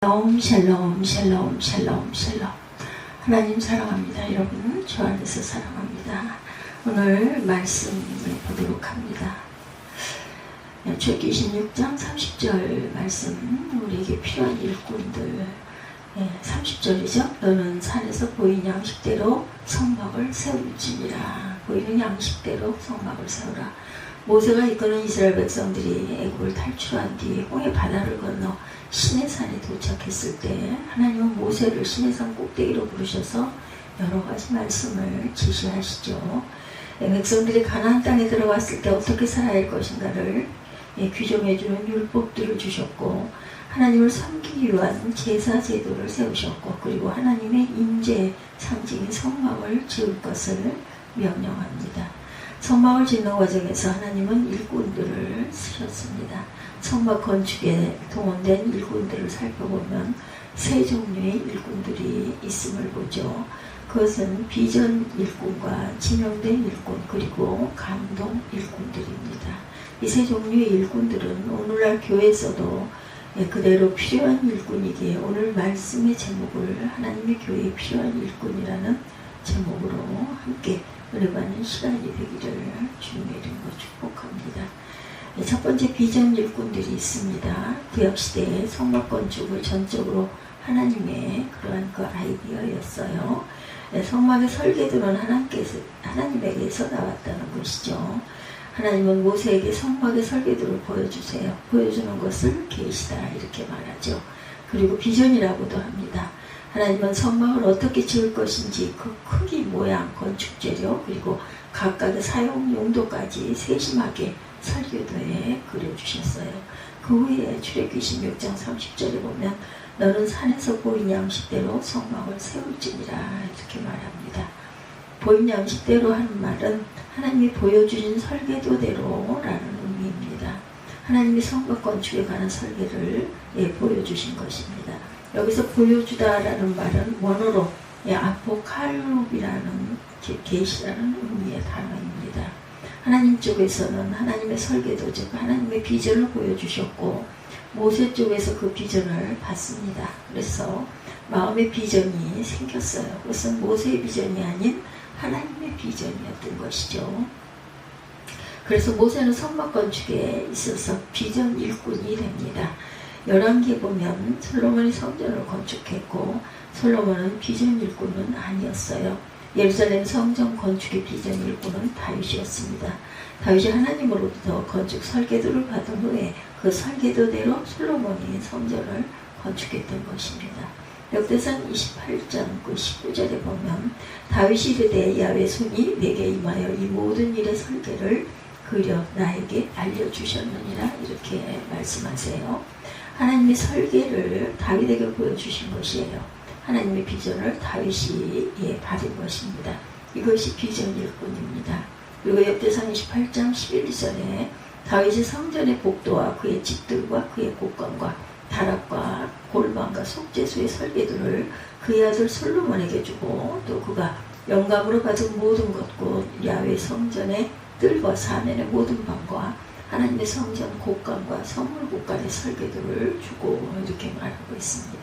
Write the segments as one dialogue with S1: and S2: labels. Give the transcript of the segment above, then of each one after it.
S1: 샬롬 샬롬 샬롬 샬롬 샬롬. 하나님 사랑합니다. 여러분 주 안에서 사랑합니다. 오늘 말씀을 보도록 합니다. 출애굽기 26장 30절 말씀, 우리에게 필요한 일꾼들. 30절이죠. 너는 산에서 보이는 양식대로 성막을 세울지니라. 보이는 양식대로 성막을 세우라. 모세가 이끄는 이스라엘 백성들이 애굽을 탈출한 뒤 홍해 바다를 건너 시내산에 도착했을 때 하나님은 모세를 시내산 꼭대기로 부르셔서 여러 가지 말씀을 지시하시죠. 백성들이 가나안 땅에 들어갔을 때 어떻게 살아야 할 것인가를 규정해주는 율법들을 주셨고, 하나님을 섬기기 위한 제사 제도를 세우셨고, 그리고 하나님의 임재 상징인 성막을 지을 것을 명령합니다. 성막을 짓는 과정에서 하나님은 일꾼들을 쓰셨습니다. 성막 건축에 동원된 일꾼들을 살펴보면 세 종류의 일꾼들이 있음을 보죠. 그것은 비전 일꾼과 지명된 일꾼, 그리고 감동 일꾼들입니다. 이 세 종류의 일꾼들은 오늘날 교회에서도 그대로 필요한 일꾼이기에 오늘 말씀의 제목을 하나님의 교회에 필요한 일꾼이라는 제목으로 함께 은혜받는 시간이 되기를 주님의 이름으로 축복합니다. 첫 번째 비전 일꾼들이 있습니다. 구약시대의 성막 건축을 전적으로 하나님의 그러한 그 아이디어였어요. 성막의 설계도는 하나님에게서 나왔다는 것이죠. 하나님은 모세에게 성막의 설계도를 보여주세요. 보여주는 것을 계시다 이렇게 말하죠. 그리고 비전이라고도 합니다. 하나님은 성막을 어떻게 지을 것인지 그 크기, 모양, 건축 재료, 그리고 각각의 사용 용도까지 세심하게 설계도에 그려주셨어요. 그 후에 출애굽기 26장 30절에 보면 너는 산에서 보인 양식대로 성막을 세울지니라 이렇게 말합니다. 보인 양식대로 하는 말은 하나님이 보여주신 설계도대로라는 의미입니다. 하나님이 성막 건축에 관한 설계를 보여주신 것입니다. 여기서 보여주다라는 말은 원어로 아포칼롭이라는 계시라는 의미의 단어입니다. 하나님 쪽에서는 하나님의 설계도, 즉 하나님의 비전을 보여주셨고, 모세 쪽에서 그 비전을 봤습니다. 그래서 마음의 비전이 생겼어요. 그것은 모세의 비전이 아닌 하나님의 비전이었던 것이죠. 그래서 모세는 성막 건축에 있어서 비전 일꾼이 됩니다. 열왕기에 보면 솔로몬이 성전을 건축했고, 솔로몬은 비전 일꾼은 아니었어요. 예루살렘 성전 건축의 비전 일꾼은 다윗이었습니다. 다윗이 하나님으로부터 건축 설계도를 받은 후에 그 설계도대로 솔로몬이 성전을 건축했던 것입니다. 역대상 28장 19절에 보면 다윗이 이르되 야훼 손이 내게 임하여 이 모든 일의 설계를 그려 나에게 알려주셨느니라 이렇게 말씀하세요. 하나님의 설계를 다윗에게 보여주신 것이에요. 하나님의 비전을 다윗이 받은 것입니다. 이것이 비전 일꾼입니다. 그리고 역대상 28장 11절에 다윗이 성전의 복도와 그의 집들과 그의 곳간과 다락과 골방과 속죄소의 설계도를 그의 아들 솔로몬에게 주고, 또 그가 영감으로 받은 모든 것 곧 야훼 성전의 뜰과 사면의 모든 방과 하나님의 성전 곳간과 성물 곳간의 설계도를 주고 이렇게 말하고 있습니다.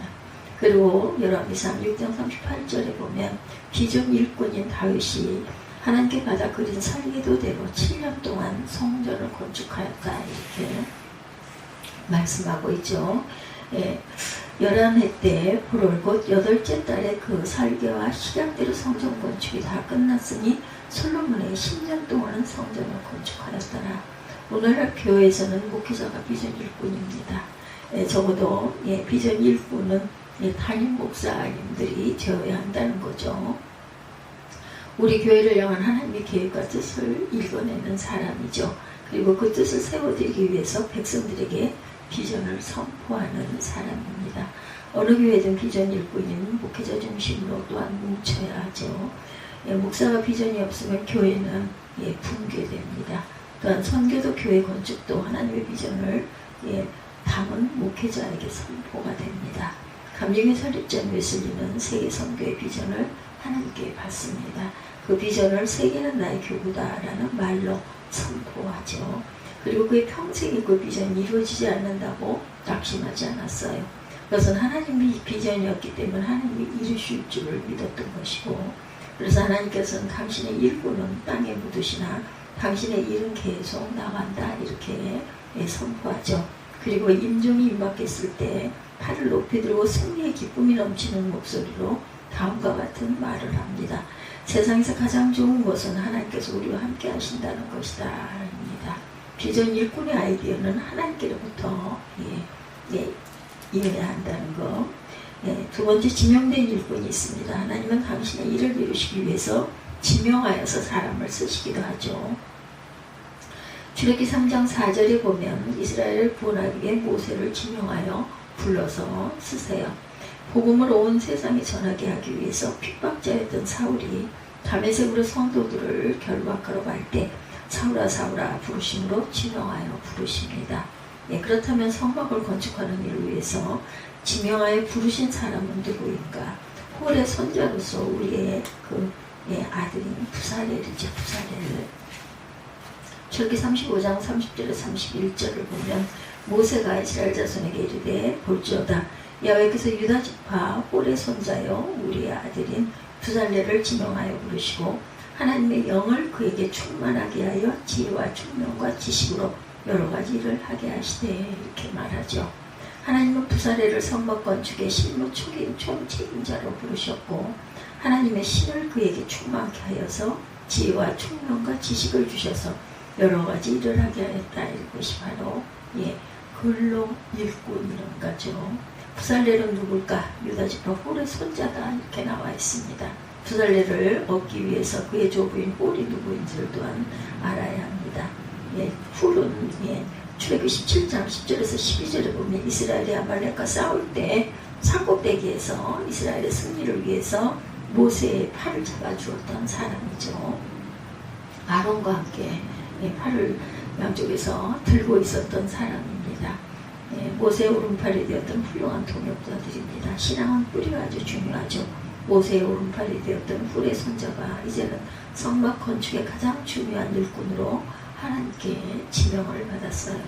S1: 그리고 열왕기상 6장 38절에 보면 비전 일꾼인 다윗이 하나님께 받아 그린 설계도대로 7년 동안 성전을 건축하였다 이렇게 말씀하고 있죠. 11해 때 불월 곧 8째 달에 그 설계와 시략대로 성전 건축이 다 끝났으니 솔로몬의 10년 동안은 성전을 건축하였더라. 오늘날 교회에서는 목회자가 비전 일꾼입니다. 적어도 비전 일꾼은 담임 목사님들이 되어야 한다는 거죠. 우리 교회를 향한 하나님의 계획과 뜻을 읽어내는 사람이죠. 그리고 그 뜻을 세워드리기 위해서 백성들에게 비전을 선포하는 사람입니다. 어느 교회든 비전 일꾼인 목회자 중심으로 또한 뭉쳐야 하죠. 목사가 비전이 없으면 교회는 붕괴됩니다. 또한 선교도 교회 건축도 하나님의 비전을 담은 목회자에게 선포가 됩니다. 감리교 설립자 웨슬리는 세계 선교의 비전을 하나님께 받습니다. 그 비전을 세계는 나의 교구다라는 말로 선포하죠. 그리고 그의 평생에 그 비전이 이루어지지 않는다고 낙심하지 않았어요. 그것은 하나님의 비전이었기 때문에 하나님이 이루실 줄을 믿었던 것이고, 그래서 하나님께서는 당신의 일꾼은 땅에 묻으시나 당신의 일은 계속 나간다 이렇게 선포하죠. 그리고 임종이 임박했을 때 팔을 높이 들고 승리의 기쁨이 넘치는 목소리로 다음과 같은 말을 합니다. 세상에서 가장 좋은 것은 하나님께서 우리와 함께 하신다는 것이다 입니다. 비전 일꾼의 아이디어는 하나님께로부터 이어야 한다는 것. 두 번째, 지명된 일꾼이 있습니다. 하나님은 당신의 일을 이루시기 위해서 지명하여서 사람을 쓰시기도 하죠. 출애굽기 3장 4절에 보면 이스라엘을 구원하기 위해 모세를 지명하여 불러서 쓰세요. 복음을 온 세상에 전하게 하기 위해서 핍박자였던 사울이 다메섹으로 성도들을 결박하러 갈 때 사울아 사울아 부르심으로 지명하여 부르십니다. 그렇다면 성막을 건축하는 일을 위해서 지명하여 부르신 사람은 누구인가? 홀의 손자로서 우리의 아들인 부살렐이죠. 부살렐. 출애굽기 35장 30절에 31절을 보면 모세가 이스라엘 자손에게 이르되 볼지어다 여호와께서 유다 지파 홀의 손자여 우리의 아들인 부살렐을 지명하여 부르시고 하나님의 영을 그에게 충만하게 하여 지혜와 총명과 지식으로 여러 가지 일을 하게 하시되 이렇게 말하죠. 하나님은 부살렐을 성막 건축의 실무 총책임자로 부르셨고 하나님의 신을 그에게 충만케 하여서 지혜와 총명과 지식을 주셔서 여러 가지 일을 하게 하였다. 이것이 바로 근로 일꾼이라는 거죠. 부살렐은 누굴까? 유다지파 홀의 손자다 이렇게 나와 있습니다. 부살렐을 얻기 위해서 그의 조부인 홀이 누구인지를 또한 알아야 합니다. 홀은 출애굽기 17장 10절에서 12절에 보면 이스라엘이 아말렉과 싸울 때 산꼭대기에서 이스라엘의 승리를 위해서 모세의 팔을 잡아주었던 사람이죠. 아론과 함께 팔을 양쪽에서 들고 있었던 사람입니다. 모세의 오른팔이 되었던 훌륭한 동역자들입니다. 신앙은 뿌리가 아주 중요하죠. 모세의 오른팔이 되었던 훌의 손자가 이제는 성막 건축의 가장 중요한 일꾼으로 하나님께 지명을 받았어요.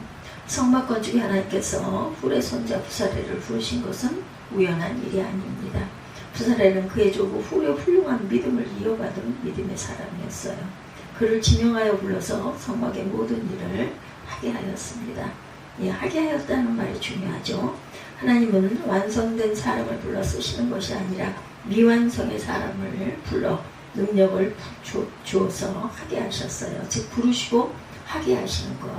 S1: 성막 건축에 하나님께서 훌의 손자 부살렐을 부르신 것은 우연한 일이 아닙니다. 부살렐은 그의 조부 훌의 훌륭한 믿음을 이어받은 믿음의 사람이었어요. 그를 지명하여 불러서 성막의 모든 일을 하게 하였습니다. 하게 하였다는 말이 중요하죠. 하나님은 완성된 사람을 불러 쓰시는 것이 아니라 미완성의 사람을 불러 능력을 주어서 하게 하셨어요. 즉 부르시고 하게 하시는 것.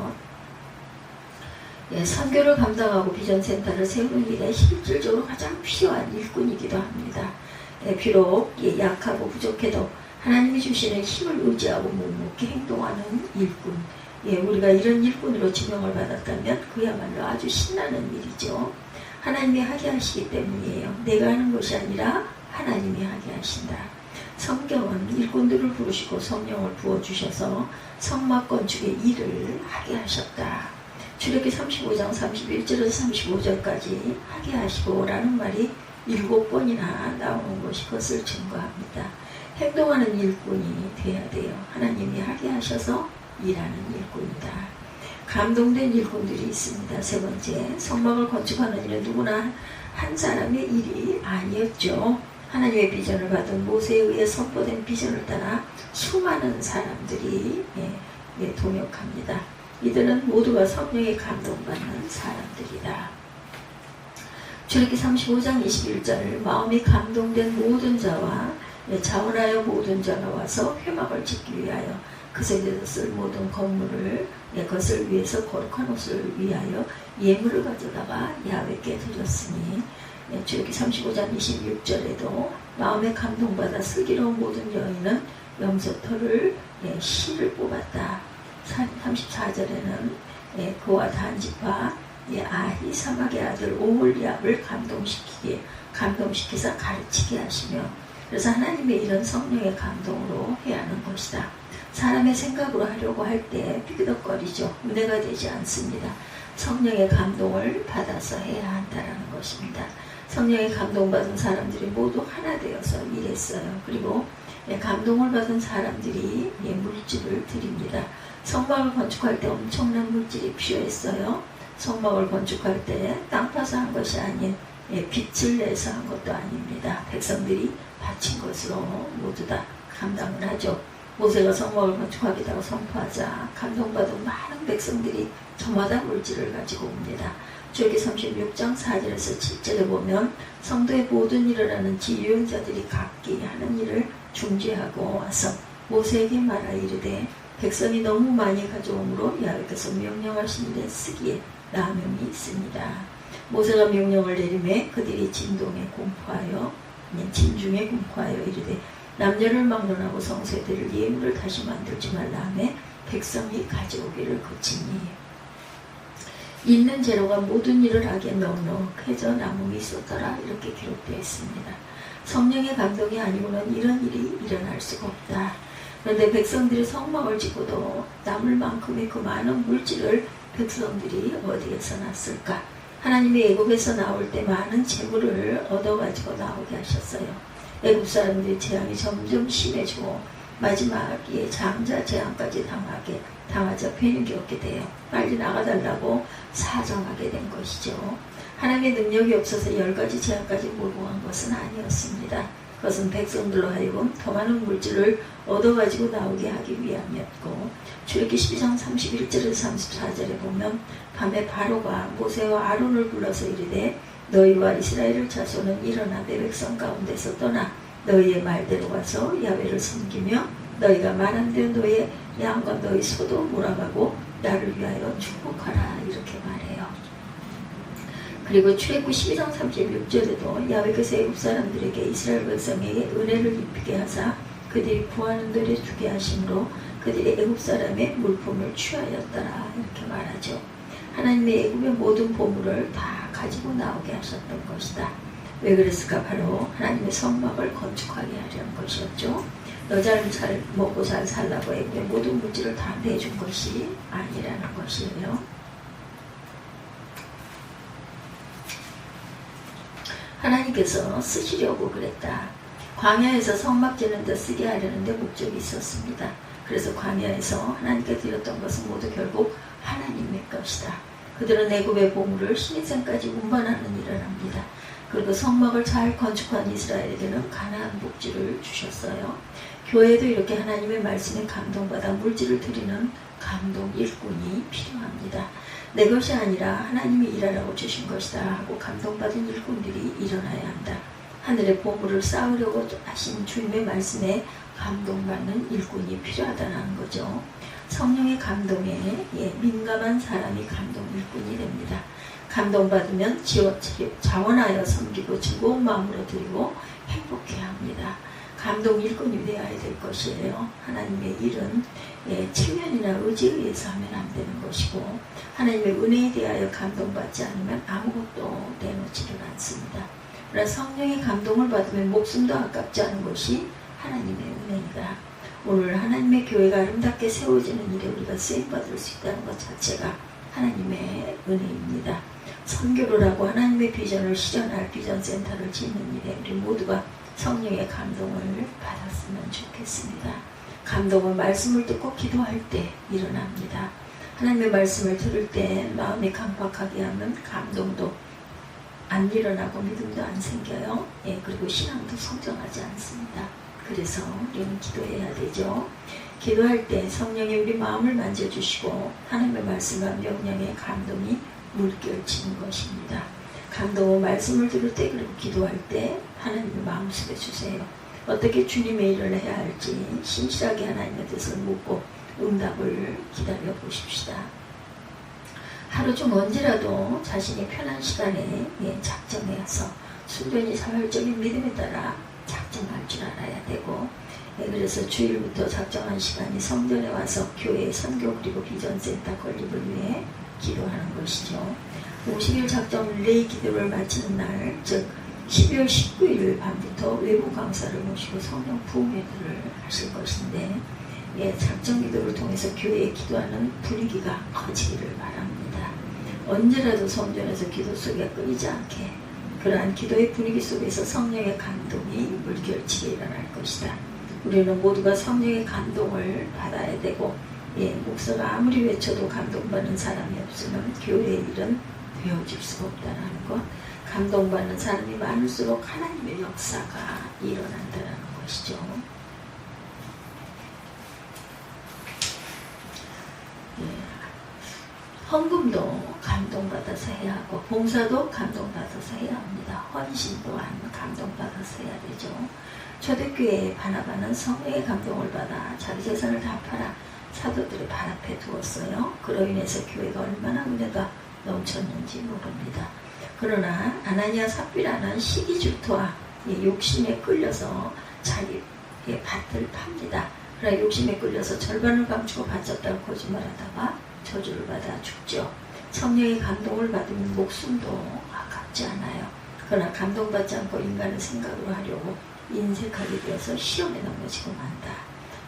S1: 선교를 감당하고 비전센터를 세우는 일에 실질적으로 가장 필요한 일꾼이기도 합니다. 비록 약하고 부족해도 하나님이 주시는 힘을 의지하고 묵묵히 행동하는 일꾼. 우리가 이런 일꾼으로 지명을 받았다면 그야말로 아주 신나는 일이죠. 하나님이 하게 하시기 때문이에요. 내가 하는 것이 아니라 하나님이 하게 하신다. 성경은 일꾼들을 부르시고 성령을 부어주셔서 성막 건축의 일을 하게 하셨다. 출애굽기 35장 31절에서 35절까지 하게 하시고 라는 말이 7번이나 나오는 것이 그것을 증거합니다. 행동하는 일꾼이 돼야 돼요. 하나님이 하게 하셔서 일하는 일꾼이다. 감동된 일꾼들이 있습니다. 세 번째, 성막을 건축하는 일은 누구나 한 사람의 일이 아니었죠. 하나님의 비전을 받은 모세에 의해 선포된 비전을 따라 수많은 사람들이 동역합니다. 이들은 모두가 성령에 감동받는 사람들이다. 출애굽기 35장 21절 마음이 감동된 모든 자와 자원하여 모든 자가 와서 회막을 짓기 위하여 그 속에서 쓸 모든 건물을 그것을 위해서 거룩한 옷을 위하여 예물을 가져다가 야훼께 드렸으니 출애굽기 35장 26절에도 마음에 감동받아 슬기로운 모든 여인은 염소털을 실을 뽑았다. 34절에는 그와 단지파 아히사막의 아들 오홀리압을 감동시켜서 가르치게 하시며 그래서 하나님의 이런 성령의 감동으로 해야 하는 것이다. 사람의 생각으로 하려고 할 때 삐그덕거리죠. 은혜가 되지 않습니다. 성령의 감동을 받아서 해야 한다는 것입니다. 성령의 감동받은 사람들이 모두 하나 되어서 일했어요. 그리고 감동을 받은 사람들이 물질을 드립니다. 성막을 건축할 때 엄청난 물질이 필요했어요. 성막을 건축할 때 땅 파서 한 것이 아닌 빚을 내서 한 것도 아닙니다. 백성들이 바친 것으로 모두 다 감당을 하죠. 모세가 성막을 건축하겠다고 선포하자 감동받은 많은 백성들이 저마다 물질을 가지고 옵니다. 출애굽기 36장 4절에서 7절에 보면 성도의 모든 일을 하는 지유형자들이 각기 하는 일을 중지하고 와서 모세에게 말하 이르되 백성이 너무 많이 가져오므로 야훼께서 명령하신 일에 쓰기에 남용이 있습니다. 모세가 명령을 내리매 그들이 진동에 공포하여 진중에 공포하여 이르되 남녀를 막론하고 성소들을 예물을 다시 만들지 말라 하매 백성이 가져오기를 그치니 있는 재료가 모든 일을 하기에 넉넉해져 남음이 있었더라. 이렇게 기록되어 있습니다. 성령의 감동이 아니고는 이런 일이 일어날 수가 없다. 그런데 백성들이 성막을 짓고도 남을 만큼의 그 많은 물질을 백성들이 어디에서 났을까? 하나님이 애굽에서 나올 때 많은 재물을 얻어가지고 나오게 하셨어요. 애굽 사람들이 재앙이 점점 심해지고 마지막에 장자 재앙까지 당하자 배는게 없게 돼요. 빨리 나가달라고 사정하게 된 것이죠. 하나님의 능력이 없어서 10가지 재앙까지 몰고 간 것은 아니었습니다. 그것은 백성들로 하여금 더 많은 물질을 얻어가지고 나오게 하기 위함이었고 출애굽기 12장 31절에서 34절에 보면 밤에 바로가 모세와 아론을 불러서 이르되 너희와 이스라엘 자손은 일어나 내 백성 가운데서 떠나 너희의 말대로 와서 야훼를 섬기며 너희가 말한 대로 너희의 양과 너희 소도 몰아가고 나를 위하여 축복하라 이렇게 말해요. 그리고 출애굽기 12장 36절에도 야훼께서 애굽 사람들에게 이스라엘 백성에게 은혜를 입히게 하사 그들이 구하는 대로 주게 하심으로 그들이 애굽 사람의 물품을 취하였더라 이렇게 말하죠. 하나님의 애굽의 모든 보물을 다 가지고 나오게 하셨던 것이다. 왜 그랬을까? 바로 하나님의 성막을 건축하게 하려는 것이었죠. 너 잘 먹고 잘 살라고 애굽의 모든 물질을 다 내준 것이 아니라는 것이에요. 하나님께서 쓰시려고 그랬다. 광야에서 성막 짓는 데 쓰게 하려는데 목적이 있었습니다. 그래서 광야에서 하나님께 드렸던 것은 모두 결국 하나님의 것이다. 그들은 애굽의 보물을 신입생까지 운반하는 일을 합니다. 그리고 성막을 잘 건축한 이스라엘에게는 가나안 복지를 주셨어요. 교회도 이렇게 하나님의 말씀에 감동받아 물질을 드리는 감동 일꾼이 필요합니다. 내 것이 아니라 하나님이 일하라고 주신 것이다 하고 감동받은 일꾼들이 일어나야 한다. 하늘의 보물을 쌓으려고 하신 주님의 말씀에 감동받는 일꾼이 필요하다는 거죠. 성령의 감동에 민감한 사람이 감동 일꾼이 됩니다. 감동받으면 자원하여 섬기고 즐거운 마음으로 드리고 행복해야 합니다. 감동 일꾼이 되어야 될 것이에요. 하나님의 일은 체면이나 의지에 의해서 하면 안 되는 것이고 하나님의 은혜에 대하여 감동받지 않으면 아무것도 내놓지를 않습니다. 그러나 성령의 감동을 받으면 목숨도 아깝지 않은 것이 하나님의 은혜이다. 오늘 하나님의 교회가 아름답게 세워지는 일에 우리가 쓰임받을 수 있다는 것 자체가 하나님의 은혜입니다. 선교를 하고 하나님의 비전을 실현할 비전센터를 짓는 일에 우리 모두가 성령의 감동을 받았으면 좋겠습니다. 감동은 말씀을 듣고 기도할 때 일어납니다. 하나님의 말씀을 들을 때 마음이 강박하게 하면 감동도 안 일어나고 믿음도 안 생겨요. 그리고 신앙도 성장하지 않습니다. 그래서 우리는 기도해야 되죠. 기도할 때 성령이 우리 마음을 만져주시고 하나님의 말씀과 명령의 감동이 물결치는 것입니다. 감동은 말씀을 들을 때 그리고 기도할 때 하나님의 마음속에 주세요. 어떻게 주님의 일을 해야 할지 신실하게 하나님의 뜻을 묻고 응답을 기다려 보십시다. 하루 중 언제라도 자신이 편한 시간에 작정해서 순전히 자발적인 믿음에 따라 작정할 줄 알아야 되고 그래서 주일부터 작정한 시간이 성전에 와서 교회 선교 그리고 비전센터 건립을 위해 기도하는 것이죠. 50일 작정 릴레이 기도를 마치는 날, 즉 12월 19일 밤부터 외부 강사를 모시고 성령 부흥회를 하실 것인데 작정 기도를 통해서 교회에 기도하는 분위기가 커지기를 바랍니다. 언제라도 성전에서 기도 속에 끊이지 않게 그러한 기도의 분위기 속에서 성령의 감동이 물결치게 일어날 것이다. 우리는 모두가 성령의 감동을 받아야 되고 목사가 아무리 외쳐도 감동받는 사람이 없으면 교회의 일은 되어질 수가 없다는 것. 감동받는 사람이 많을수록 하나님의 역사가 일어난다는 것이죠. 헌금도 감동받아서 해야 하고 봉사도 감동받아서 해야 합니다. 헌신 또한 감동받아서 해야 되죠. 초대교회의 바나바는 성령의 감동을 받아 자기 재산을 다 팔아 사도들의 발 앞에 두었어요. 그로 인해서 교회가 얼마나 은혜가 넘쳤는지 모릅니다. 그러나 아나니아 삽비라는 시기질투와 욕심에 끌려서 자기의 밭을 팝니다. 그러나 욕심에 끌려서 절반을 감추고 바쳤다고 거짓말하다가 저주를 받아 죽죠. 성령의 감동을 받으면 목숨도 아깝지 않아요. 그러나 감동받지 않고 인간의 생각으로 하려고 인색하게 되어서 시험에 넘어지고 만다.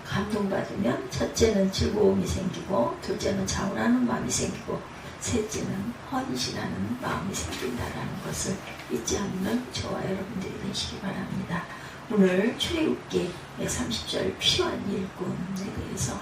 S1: 감동받으면 첫째는 즐거움이 생기고 둘째는 자원하는 마음이 생기고 셋째는 헌신하는 마음이 생긴다라는 것을 잊지 않는 저와 여러분들이 되시기 바랍니다. 오늘 출애굽기 30절 피한 일꾼에 대해서